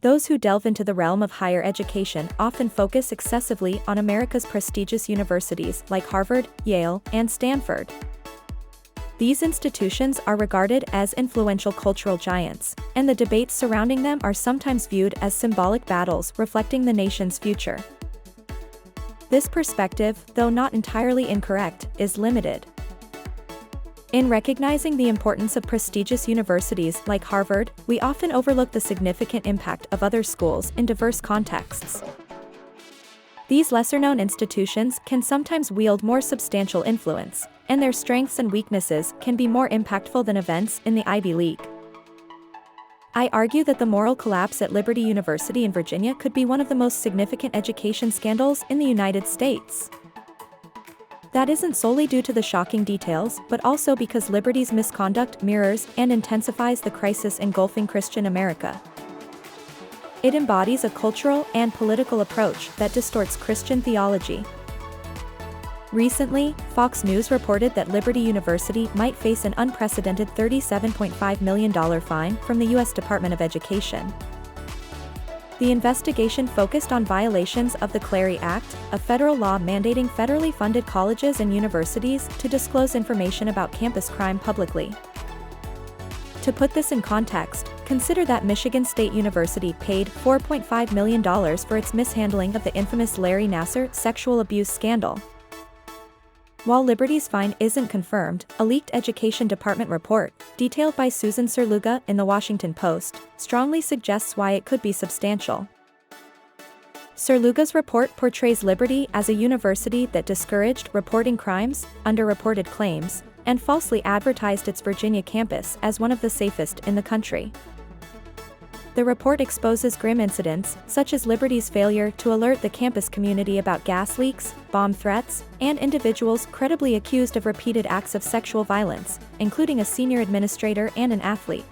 Those who delve into the realm of higher education often focus excessively on America's prestigious universities like Harvard, Yale, and Stanford. These institutions are regarded as influential cultural giants, and the debates surrounding them are sometimes viewed as symbolic battles reflecting the nation's future. This perspective, though not entirely incorrect, is limited. In recognizing the importance of prestigious universities like Harvard, we often overlook the significant impact of other schools in diverse contexts. These lesser-known institutions can sometimes wield more substantial influence, and their strengths and weaknesses can be more impactful than events in the Ivy League. I argue that the moral collapse at Liberty University in Virginia could be one of the most significant education scandals in the United States. That isn't solely due to the shocking details, but also because Liberty's misconduct mirrors and intensifies the crisis engulfing Christian America. It embodies a cultural and political approach that distorts Christian theology. Recently, Fox News reported that Liberty University might face an unprecedented $37.5 million fine from the U.S. Department of Education. The investigation focused on violations of the Clery Act, a federal law mandating federally funded colleges and universities to disclose information about campus crime publicly. To put this in context, consider that Michigan State University paid $4.5 million for its mishandling of the infamous Larry Nassar sexual abuse scandal. While Liberty's fine isn't confirmed, a leaked Education Department report, detailed by Susan Serluga in the Washington Post, strongly suggests why it could be substantial. Serluga's report portrays Liberty as a university that discouraged reporting crimes, underreported claims, and falsely advertised its Virginia campus as one of the safest in the country. The report exposes grim incidents, such as Liberty's failure to alert the campus community about gas leaks, bomb threats, and individuals credibly accused of repeated acts of sexual violence, including a senior administrator and an athlete.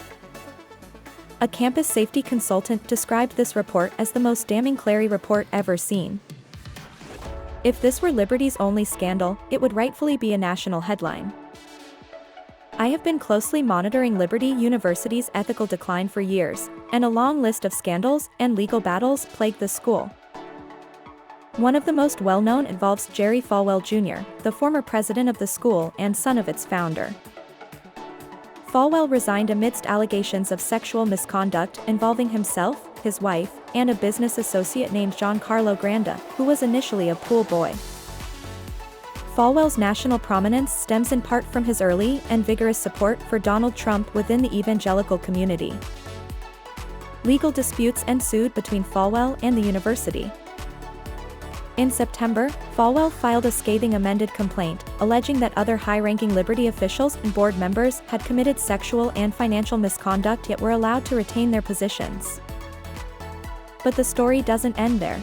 A campus safety consultant described this report as the most damning Clery report ever seen. If this were Liberty's only scandal, it would rightfully be a national headline. I have been closely monitoring Liberty University's ethical decline for years, and a long list of scandals and legal battles plague the school. One of the most well-known involves Jerry Falwell Jr., the former president of the school and son of its founder. Falwell resigned amidst allegations of sexual misconduct involving himself, his wife, and a business associate named Giancarlo Granda, who was initially a pool boy. Falwell's national prominence stems in part from his early and vigorous support for Donald Trump within the evangelical community. Legal disputes ensued between Falwell and the university. In September, Falwell filed a scathing amended complaint, alleging that other high-ranking Liberty officials and board members had committed sexual and financial misconduct yet were allowed to retain their positions. But the story doesn't end there.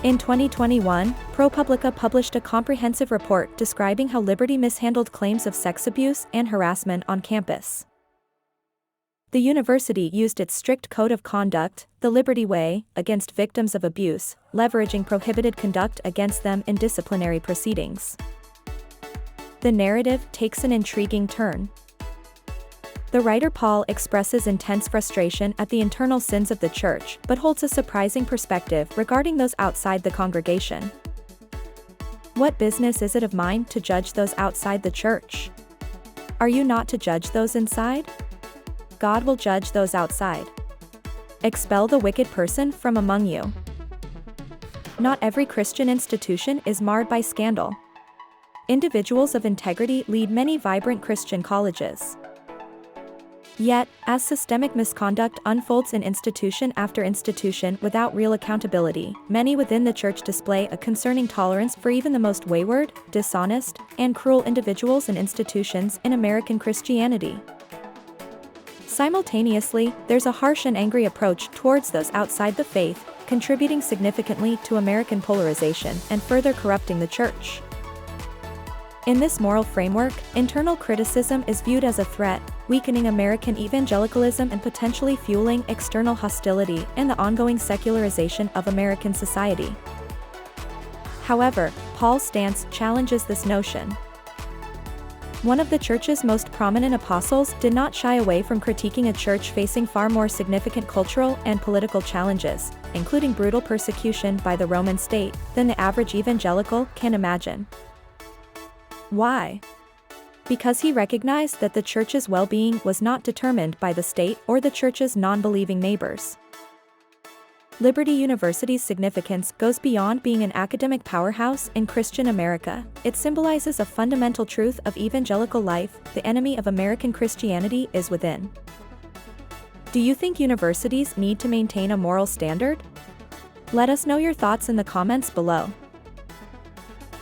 In 2021, ProPublica published a comprehensive report describing how Liberty mishandled claims of sex abuse and harassment on campus. The university used its strict code of conduct, the Liberty Way, against victims of abuse, leveraging prohibited conduct against them in disciplinary proceedings. The narrative takes an intriguing turn. The writer Paul expresses intense frustration at the internal sins of the church, but holds a surprising perspective regarding those outside the congregation. What business is it of mine to judge those outside the church? Are you not to judge those inside? God will judge those outside. Expel the wicked person from among you. Not every Christian institution is marred by scandal. Individuals of integrity lead many vibrant Christian colleges. Yet, as systemic misconduct unfolds in institution after institution without real accountability, many within the church display a concerning tolerance for even the most wayward, dishonest, and cruel individuals and institutions in American Christianity. Simultaneously, there's a harsh and angry approach towards those outside the faith, contributing significantly to American polarization and further corrupting the church. In this moral framework, internal criticism is viewed as a threat, weakening American evangelicalism and potentially fueling external hostility and the ongoing secularization of American society. However, Paul's stance challenges this notion. One of the church's most prominent apostles did not shy away from critiquing a church facing far more significant cultural and political challenges, including brutal persecution by the Roman state, than the average evangelical can imagine. Why? Because he recognized that the church's well-being was not determined by the state or the church's non-believing neighbors. Liberty University's significance goes beyond being an academic powerhouse in Christian America. It symbolizes a fundamental truth of evangelical life: the enemy of American Christianity is within. Do you think universities need to maintain a moral standard? Let us know your thoughts in the comments below.